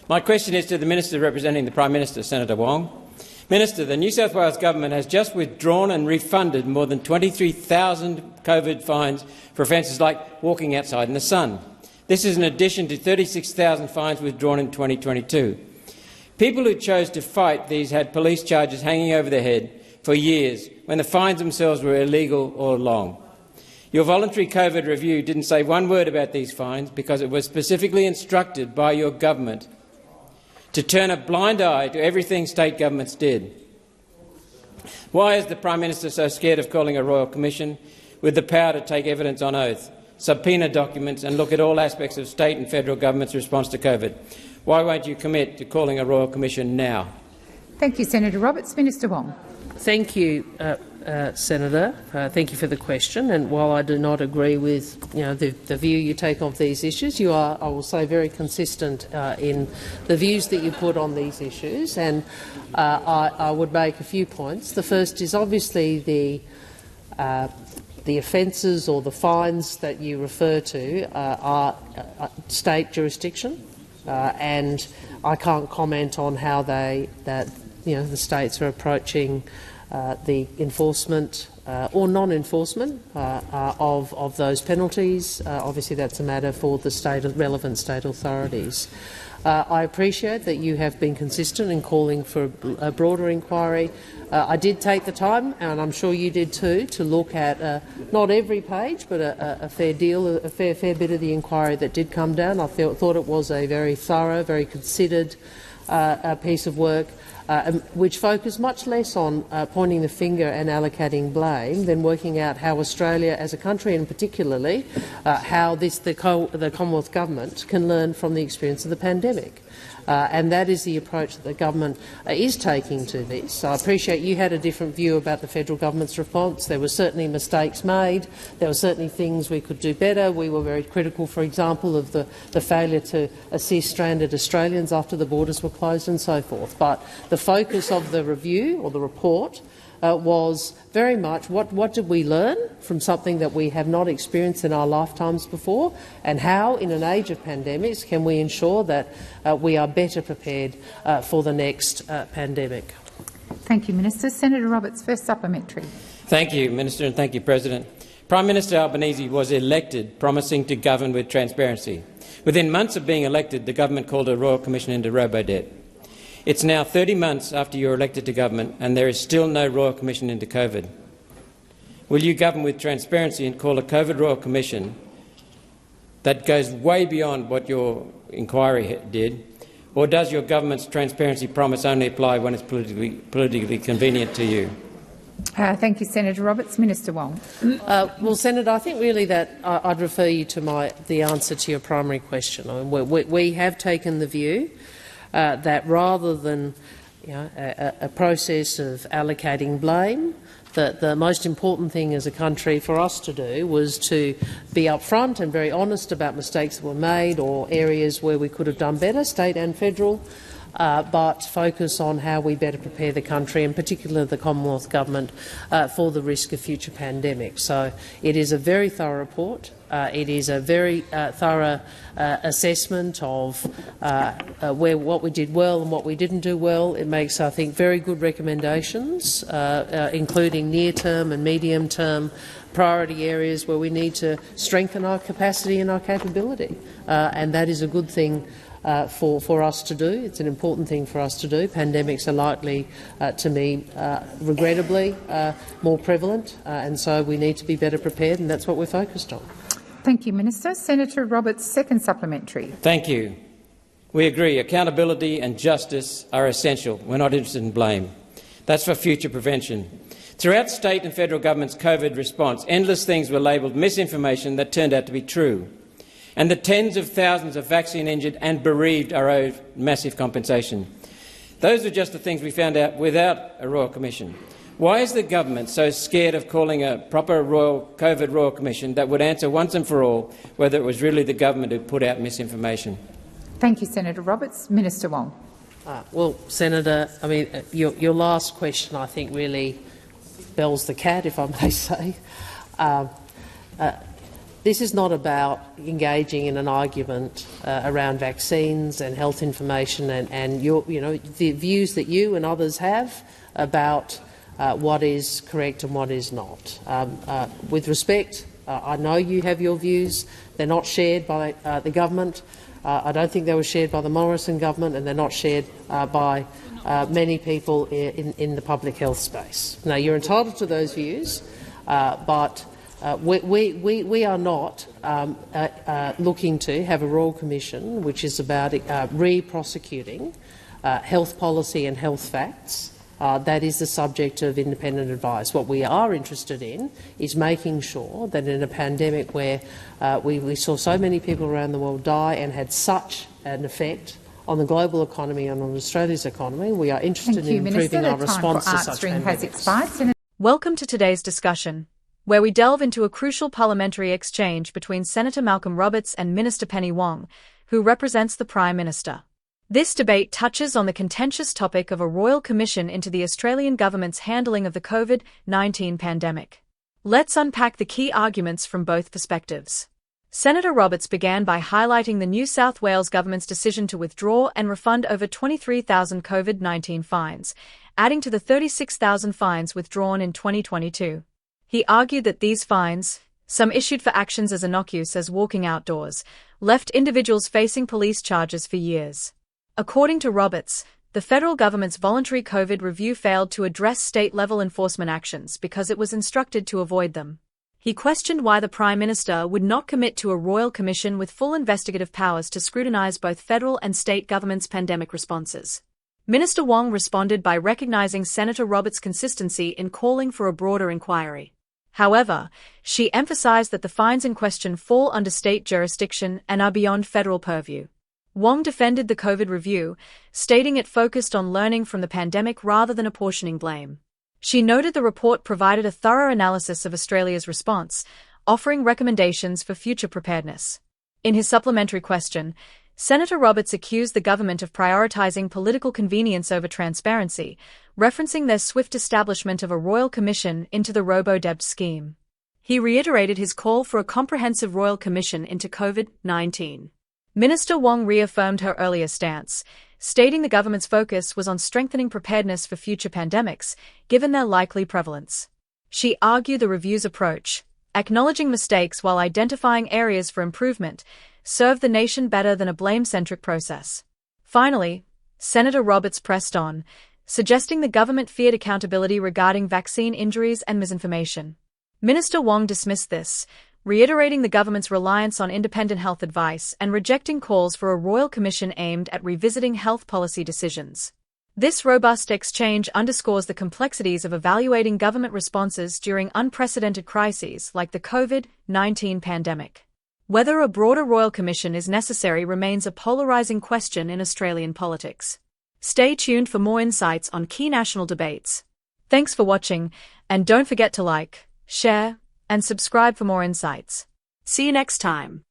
My question is to the Minister representing the Prime Minister, Senator Wong. Minister, the New South Wales Government has just withdrawn and refunded more than 23,000 COVID fines for offences like walking outside in the sun. This is in addition to 36,000 fines withdrawn in 2022. People who chose to fight these had police charges hanging over their head for years when the fines themselves were illegal all along. Your voluntary COVID review didn't say one word about these fines because it was specifically instructed by your government to turn a blind eye to everything state governments did. Why is the Prime Minister so scared of calling a Royal Commission with the power to take evidence on oath, subpoena documents and look at all aspects of state and federal government's response to COVID? Why won't you commit to calling a Royal Commission now? Thank you, Senator Roberts. Minister Wong. Thank you, Senator. Thank you for the question. And while I do not agree with the view you take of these issues, you are, I will say, very consistent in the views that you put on these issues. And I would make a few points. The first is obviously the offences or the fines that you refer to are state jurisdiction, and I can't comment on how the states are approaching the enforcement or non-enforcement of those penalties. Obviously, that's a matter for the relevant state authorities. I appreciate that you have been consistent in calling for a broader inquiry. I did take the time, and I'm sure you did too, to look at not every page, but a fair bit of the inquiry that did come down. I thought it was a very thorough, very considered piece of work, which focused much less on pointing the finger and allocating blame than working out how Australia as a country, and particularly how the Commonwealth Government can learn from the experience of the pandemic. And that is the approach that the government is taking to this. I appreciate you had a different view about the federal government's response. There were certainly mistakes made. There were certainly things we could do better. We were very critical, for example, of the failure to assist stranded Australians after the borders were closed and so forth. But the focus of the review or the report was very much what did we learn from something that we have not experienced in our lifetimes before, and how, in an age of pandemics, can we ensure that we are better prepared for the next pandemic. Thank you, Minister. Senator Roberts, first supplementary. Thank you, Minister, and thank you, President. Prime Minister Albanese was elected promising to govern with transparency. Within months of being elected, the government called a Royal Commission into robo-debt. It's now 30 months after you were elected to government and there is still no Royal Commission into COVID. Will you govern with transparency and call a COVID Royal Commission that goes way beyond what your inquiry did, or does your government's transparency promise only apply when it's politically convenient to you? Thank you, Senator Roberts. Minister Wong. Well, Senator, I think really that I'd refer you to the answer to your primary question. I mean, we have taken the view that rather than a process of allocating blame, that the most important thing as a country for us to do was to be upfront and very honest about mistakes that were made or areas where we could have done better, state and federal, but focus on how we better prepare the country, in particular the Commonwealth Government, for the risk of future pandemics. So it is a very thorough report. It is a very thorough assessment of what we did well and what we didn't do well. It makes, I think, very good recommendations, including near-term and medium-term priority areas where we need to strengthen our capacity and our capability. And that is a good thing for us to do. It's an important thing for us to do. Pandemics are likely to be, regrettably, more prevalent, and so we need to be better prepared, and that's what we're focused on. Thank you, Minister. Senator Roberts, second supplementary. Thank you. We agree. Accountability and justice are essential. We're not interested in blame. That's for future prevention. Throughout state and federal government's COVID response, endless things were labelled misinformation that turned out to be true. And the tens of thousands of vaccine-injured and bereaved are owed massive compensation. Those are just the things we found out without a Royal Commission. Why is the government so scared of calling a proper COVID Royal Commission that would answer once and for all whether it was really the government who put out misinformation? Thank you, Senator Roberts. Minister Wong. Well, Senator, I mean, your last question, I think, really bells the cat, if I may say. This is not about engaging in an argument around vaccines and health information and the views that you and others have about what is correct and what is not. With respect, I know you have your views. They're not shared by the government. I don't think they were shared by the Morrison government, and they're not shared by many people in the public health space. Now, you're entitled to those views, but we are not looking to have a Royal Commission which is about re-prosecuting health policy and health facts. That is the subject of independent advice. What we are interested in is making sure that in a pandemic where we saw so many people around the world die and had such an effect on the global economy and on Australia's economy, we are interested in improving our response to such pandemics. Welcome to today's discussion, where we delve into a crucial parliamentary exchange between Senator Malcolm Roberts and Minister Penny Wong, who represents the Prime Minister. This debate touches on the contentious topic of a royal commission into the Australian government's handling of the COVID-19 pandemic. Let's unpack the key arguments from both perspectives. Senator Roberts began by highlighting the New South Wales government's decision to withdraw and refund over 23,000 COVID-19 fines, adding to the 36,000 fines withdrawn in 2022. He argued that these fines, some issued for actions as innocuous as walking outdoors, left individuals facing police charges for years. According to Roberts, the federal government's voluntary COVID review failed to address state-level enforcement actions because it was instructed to avoid them. He questioned why the Prime Minister would not commit to a royal commission with full investigative powers to scrutinise both federal and state governments' pandemic responses. Minister Wong responded by recognising Senator Roberts' consistency in calling for a broader inquiry. However, she emphasised that the fines in question fall under state jurisdiction and are beyond federal purview. Wong defended the COVID review, stating it focused on learning from the pandemic rather than apportioning blame. She noted the report provided a thorough analysis of Australia's response, offering recommendations for future preparedness. In his supplementary question, Senator Roberts accused the government of prioritising political convenience over transparency, referencing their swift establishment of a royal commission into the robo-debt scheme. He reiterated his call for a comprehensive royal commission into COVID-19. Minister Wong reaffirmed her earlier stance, stating the government's focus was on strengthening preparedness for future pandemics, given their likely prevalence. She argued the review's approach, acknowledging mistakes while identifying areas for improvement, served the nation better than a blame-centric process. Finally, Senator Roberts pressed on, suggesting the government feared accountability regarding vaccine injuries and misinformation. Minister Wong dismissed this, reiterating the government's reliance on independent health advice and rejecting calls for a royal commission aimed at revisiting health policy decisions. This robust exchange underscores the complexities of evaluating government responses during unprecedented crises like the COVID-19 pandemic. Whether a broader royal commission is necessary remains a polarizing question in Australian politics. Stay tuned for more insights on key national debates. Thanks for watching, and don't forget to like, share, and subscribe for more insights. See you next time.